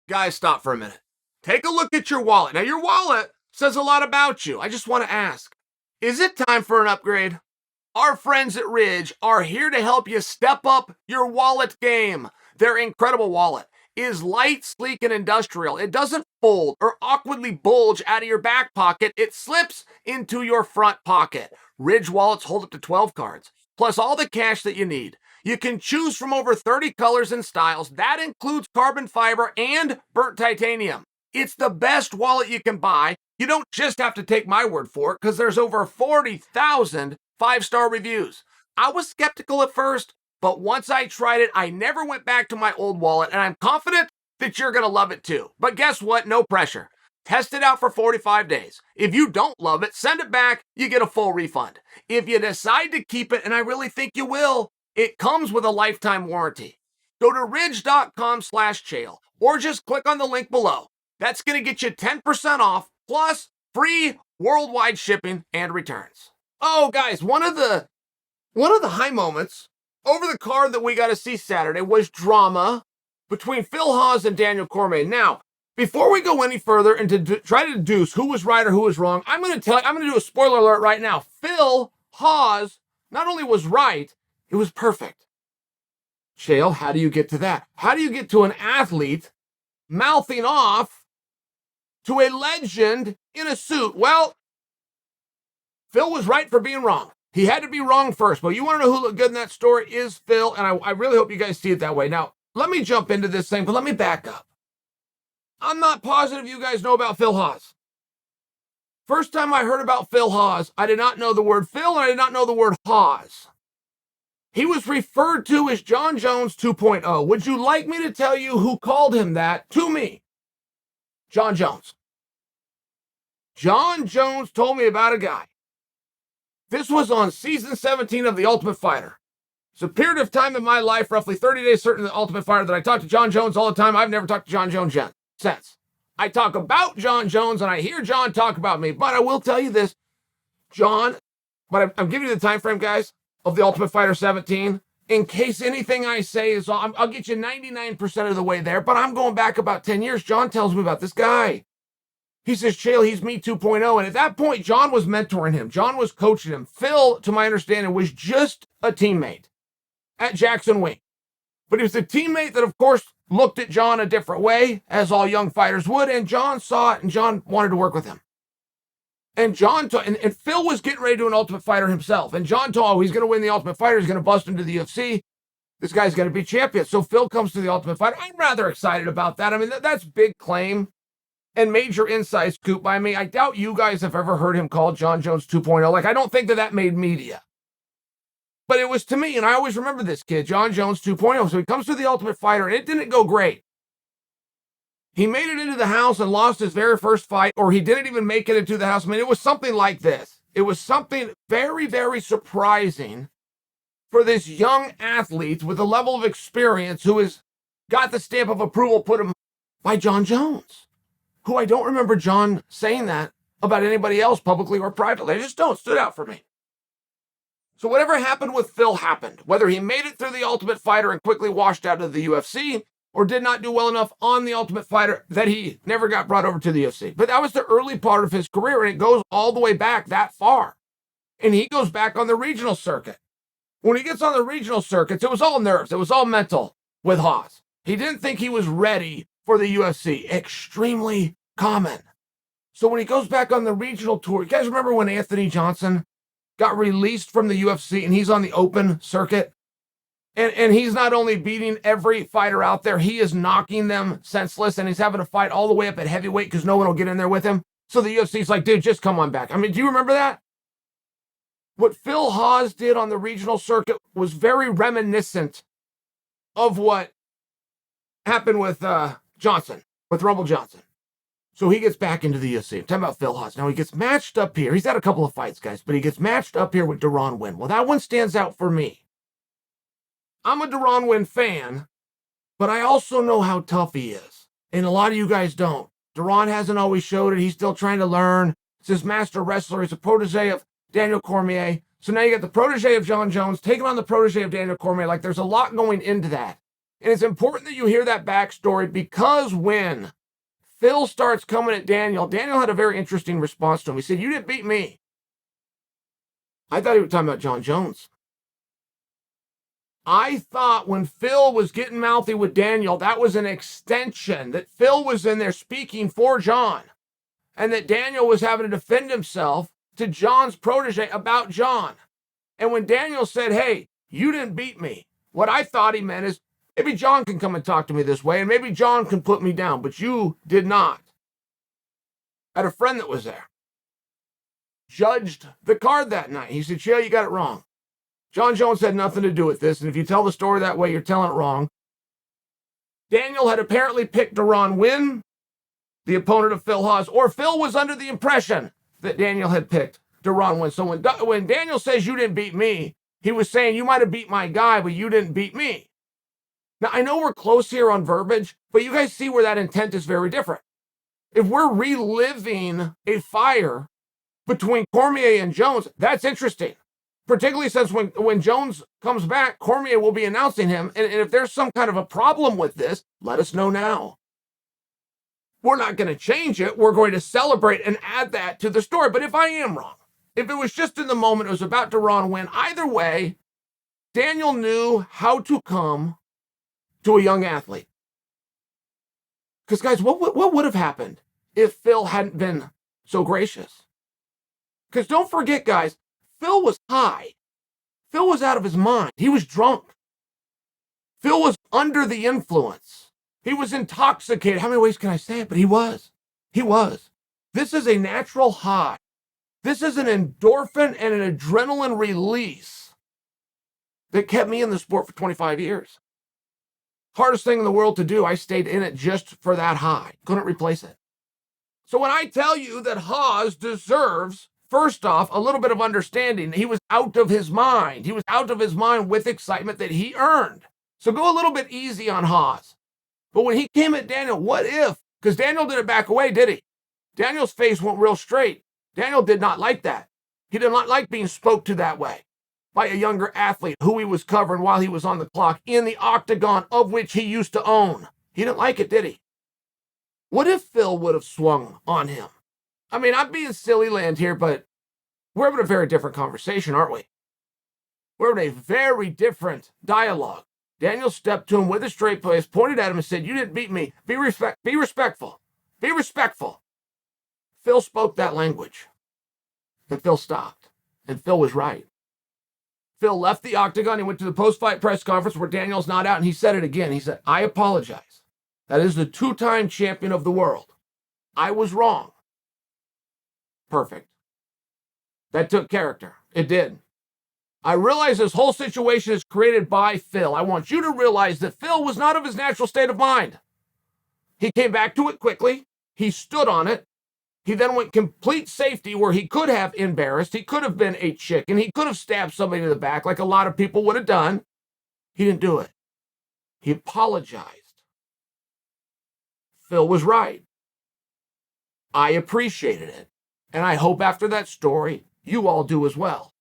Guys, stop for a minute. Take a look at your wallet. Now, your wallet says a lot about you. I just want to ask, is it time for an upgrade? Our friends at Ridge are here to help you step up your wallet game. Their incredible wallet is light, sleek, and industrial. It doesn't fold or awkwardly bulge out of your back pocket. It slips into your front pocket. Ridge wallets hold up to 12 cards, plus all the cash that you need. You can choose from over 30 colors and styles. That includes carbon fiber and burnt titanium. It's the best wallet you can buy. You don't just have to take my word for it, because there's over 40,000 five-star reviews. I was skeptical at first, but once I tried it, I never went back to my old wallet, and I'm confident that you're going to love it too. But guess what? No pressure. Test it out for 45 days. If you don't love it, send it back. You get a full refund. If you decide to keep it, and I really think you will, it comes with a lifetime warranty. Go to ridge.com/Chael or just click on the link below. That's going to get you 10% off plus free worldwide shipping and returns. Oh, guys, one of the high moments over the card that we got to see Saturday was drama between Phil Hawes and Daniel Cormier. Now, before we go any further and to try to deduce who was right or who was wrong, I'm going to do a spoiler alert right now. Phil Hawes not only was right, it was perfect. Chael, how do you get to that? How do you get to an athlete mouthing off to a legend in a suit? Well, Phil was right for being wrong. He had to be wrong first, but you want to know who looked good in that story is Phil, and I really hope you guys see it that way. Now, let me jump into this thing, but let me back up. I'm not positive you guys know about Phil Hawes. First time I heard about Phil Hawes, I did not know the word Phil, and I did not know the word Hawes. He was referred to as Jon Jones 2.0. Would you like me to tell you who called him that to me? Jon Jones. Jon Jones told me about a guy. This was on season 17 of The Ultimate Fighter. It's a period of time in my life, roughly 30 days certain of The Ultimate Fighter, that I talk to Jon Jones all the time. I've never talked to Jon Jones since. I talk about Jon Jones and I hear Jon talk about me, but I will tell you this, Jon, but I'm giving you the time frame, guys, of The Ultimate Fighter 17, in case anything I say is, I'll get you 99% of the way there, but I'm going back about 10 years. Jon tells me about this guy. He says, Chael, he's me 2.0. And at that point, Jon was mentoring him. Jon was coaching him. Phil, to my understanding, was just a teammate at Jackson Wink. But he was a teammate that, of course, looked at Jon a different way, as all young fighters would, and Jon saw it, and Jon wanted to work with him. And and Phil was getting ready to do an Ultimate Fighter himself. And Jon told him, he's going to win the Ultimate Fighter. He's going to bust into the UFC. This guy's going to be champion. So Phil comes to the Ultimate Fighter. I'm rather excited about that. I mean, that's big claim and major inside scoop by me. I doubt you guys have ever heard him called Jon Jones 2.0. Like, I don't think that made media. But it was to me, and I always remember this kid, Jon Jones 2.0. So he comes to the Ultimate Fighter, and it didn't go great. He made it into the house and lost his very first fight, or he didn't even make it into the house. I mean, it was something like this. It was something very, very surprising for this young athlete with a level of experience who has got the stamp of approval put him by Jon Jones, who I don't remember Jon saying that about anybody else publicly or privately. I just don't. Stood out for me. So whatever happened with Phil happened. Whether he made it through the Ultimate Fighter and quickly washed out of the UFC, or did not do well enough on the Ultimate Fighter that he never got brought over to the UFC. But that was the early part of his career, and it goes all the way back that far. And he goes back on the regional circuit. When he gets on the regional circuits, it was all nerves. It was all mental with Hawes. He didn't think he was ready for the UFC. Extremely common. So when he goes back on the regional tour, you guys remember when Anthony Johnson got released from the UFC and he's on the open circuit? And he's not only beating every fighter out there, he is knocking them senseless, and he's having to fight all the way up at heavyweight because no one will get in there with him. So the UFC's like, dude, just come on back. I mean, do you remember that? What Phil Hawes did on the regional circuit was very reminiscent of what happened with Johnson, with Rumble Johnson. So he gets back into the UFC. I'm talking about Phil Hawes. Now he gets matched up here. He's had a couple of fights, guys, but he gets matched up here with Deron Winn. Well, that one stands out for me. I'm a Deron Winn fan, but I also know how tough he is. And a lot of you guys don't. Deron hasn't always showed it. He's still trying to learn. He's his master wrestler. He's a protege of Daniel Cormier. So now you got the protege of Jon Jones taking on the protege of Daniel Cormier. Like, there's a lot going into that. And it's important that you hear that backstory, because when Phil starts coming at Daniel, Daniel had a very interesting response to him. He said, "You didn't beat me." I thought he was talking about Jon Jones. I thought when Phil was getting mouthy with Daniel, that was an extension, that Phil was in there speaking for Jon, and that Daniel was having to defend himself to Jon's protege about Jon. And when Daniel said, "Hey, you didn't beat me," what I thought he meant is, maybe Jon can come and talk to me this way, and maybe Jon can put me down, but you did not. I had a friend that was there, judged the card that night. He said, "Chael, you got it wrong. Jon Jones had nothing to do with this, and if you tell the story that way, you're telling it wrong." Daniel had apparently picked Deron Winn, the opponent of Phil Hawes, or Phil was under the impression that Daniel had picked Deron Winn. So when Daniel says, "You didn't beat me," he was saying, "You might have beat my guy, but you didn't beat me." Now, I know we're close here on verbiage, but you guys see where that intent is very different. If we're reliving a fire between Cormier and Jones, that's interesting. Particularly since when Jones comes back, Cormier will be announcing him. And if there's some kind of a problem with this, let us know now. We're not going to change it. We're going to celebrate and add that to the story. But if I am wrong, if it was just in the moment, it was about Deron Winn, either way, Daniel knew how to come to a young athlete. Because, guys, what would have happened if Phil hadn't been so gracious? Because don't forget, guys, Phil was high. Phil was out of his mind. He was drunk. Phil was under the influence. He was intoxicated. How many ways can I say it? But he was. He was. This is a natural high. This is an endorphin and an adrenaline release that kept me in the sport for 25 years. Hardest thing in the world to do. I stayed in it just for that high. Couldn't replace it. So when I tell you that Hawes deserves, first off, a little bit of understanding, he was out of his mind. He was out of his mind with excitement that he earned. So go a little bit easy on Hawes. But when he came at Daniel, what if? Because Daniel didn't back away, did he? Daniel's face went real straight. Daniel did not like that. He did not like being spoke to that way by a younger athlete who he was covering while he was on the clock in the octagon of which he used to own. He didn't like it, did he? What if Phil would have swung on him? I mean, I'm being silly land here, but we're having a very different conversation, aren't we? We're having a very different dialogue. Daniel stepped to him with a straight face, pointed at him and said, "You didn't beat me. Be respectful. Be respectful." Phil spoke that language. And Phil stopped. And Phil was right. Phil left the octagon. He went to the post-fight press conference where Daniel's not out, and he said it again. He said, "I apologize. That is the two-time champion of the world. I was wrong." Perfect. That took character. It did. I realize this whole situation is created by Phil. I want you to realize that Phil was not of his natural state of mind. He came back to it quickly. He stood on it. He then went complete safety where he could have embarrassed. He could have been a chicken. He could have stabbed somebody in the back like a lot of people would have done. He didn't do it. He apologized. Phil was right. I appreciated it. And I hope after that story, you all do as well.